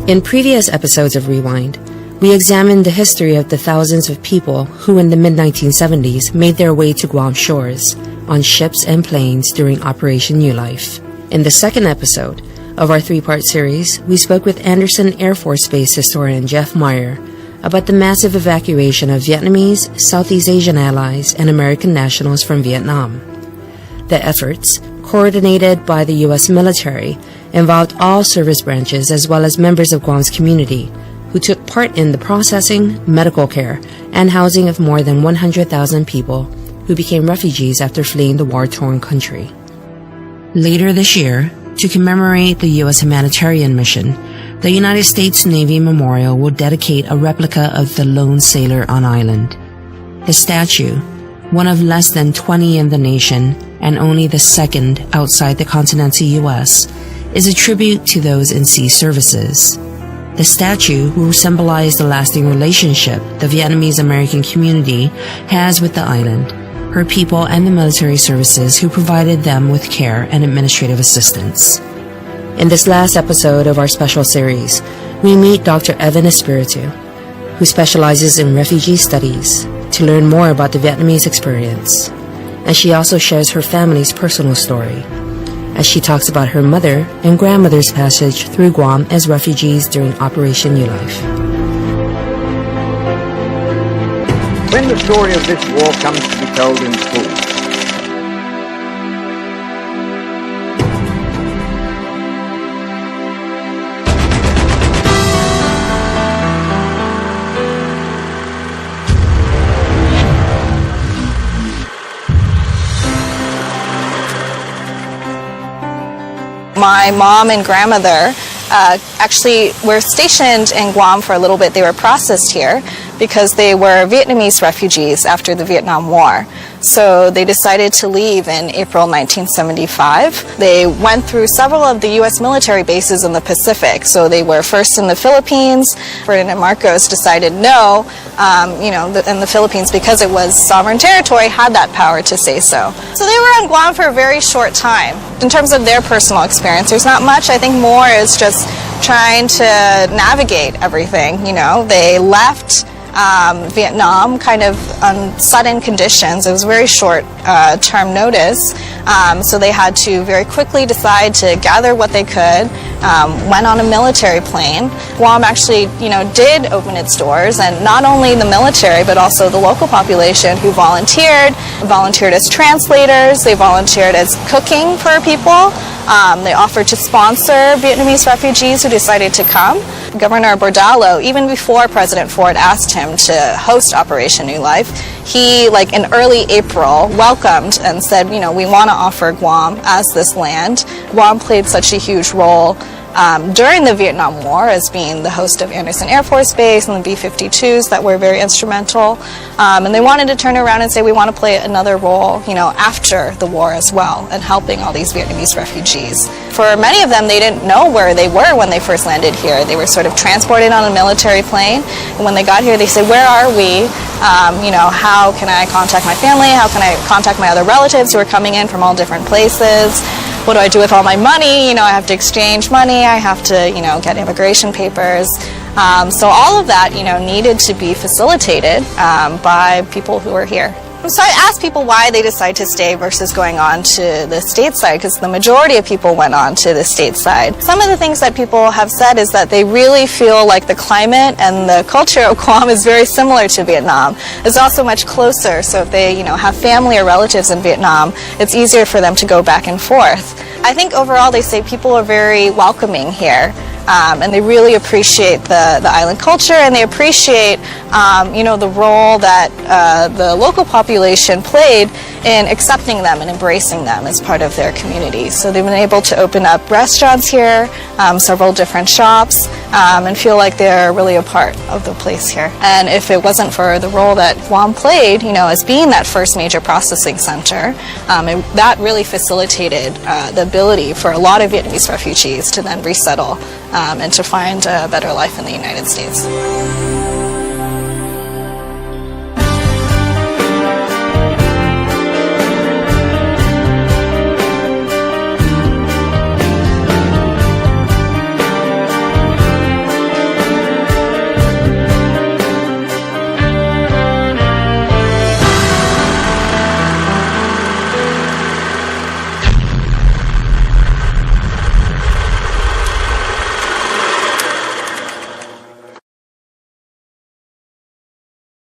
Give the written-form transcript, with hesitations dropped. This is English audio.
In previous episodes of Rewind, we examined the history of the thousands of people who in the mid-1970s made their way to Guam shores on ships and planes during Operation New Life. In the second episode of our three-part series, we spoke with Anderson Air Force Base historian Jeff Meyer about the massive evacuation of Vietnamese, Southeast Asian allies, and American nationals from Vietnam. The efforts, coordinated by the U.S. military, involved all service branches as well as members of Guam's community who took part in the processing, medical care, and housing of more than 100,000 people who became refugees after fleeing the war-torn country. Later this year, to commemorate the U.S. humanitarian mission, the United States Navy Memorial will dedicate a replica of the lone sailor on island. His statue, one of less than 20 in the nation and only the second outside the continental U.S., is a tribute to those in sea services. The statue will symbolize the lasting relationship the Vietnamese-American community has with the island, her people, and the military services who provided them with care and administrative assistance. In this last episode of our special series, we meet Dr. Evyn Espiritu, who specializes in refugee studies, to learn more about the Vietnamese experience. And she also shares her family's personal story, as she talks about her mother and grandmother's passage through Guam as refugees during Operation New Life. When the story of this war comes to be told in school, my mom and grandmother actually were stationed in Guam for a little bit. They were processed here because they were Vietnamese refugees after the Vietnam War. So they decided to leave in April 1975. They went through several of the U.S. military bases in the Pacific. So they were first in the Philippines. Ferdinand Marcos decided no, in the Philippines, because it was sovereign territory, had that power to say so. So they were on Guam for a very short time. In terms of their personal experience, there's not much. I think more is just trying to navigate everything. They left Vietnam kind of on sudden conditions. It was very short term notice, so they had to very quickly decide to gather what they could, went on a military plane. Guam actually did open its doors, and not only the military but also the local population who volunteered as translators, they volunteered as cooking for people. They offered to sponsor Vietnamese refugees who decided to come. Governor Bordallo, even before President Ford asked him to host Operation New Life, he, in early April, welcomed and said, we want to offer Guam as this land. Guam played such a huge role during the Vietnam War as being the host of Anderson Air Force Base and the B-52s that were very instrumental. And they wanted to turn around and say, we want to play another role, after the war as well, and helping all these Vietnamese refugees. For many of them, they didn't know where they were when they first landed here. They were sort of transported on a military plane, and when they got here, they said, where are we? How can I contact my family? How can I contact my other relatives who are coming in from all different places? What do I do with all my money? I have to exchange money. I have to, get immigration papers. So all of that, needed to be facilitated by people who are here. So I asked people why they decide to stay versus going on to the stateside, because the majority of people went on to the stateside. Some of the things that people have said is that they really feel like the climate and the culture of Guam is very similar to Vietnam. It's also much closer, so if they have family or relatives in Vietnam, it's easier for them to go back and forth. I think overall they say people are very welcoming here. And they really appreciate the island culture, and they appreciate, the role that the local population played in accepting them and embracing them as part of their community. So they've been able to open up restaurants here, several different shops, and feel like they're really a part of the place here. And if it wasn't for the role that Guam played, as being that first major processing center, that really facilitated the ability for a lot of Vietnamese refugees to then resettle and to find a better life in the United States.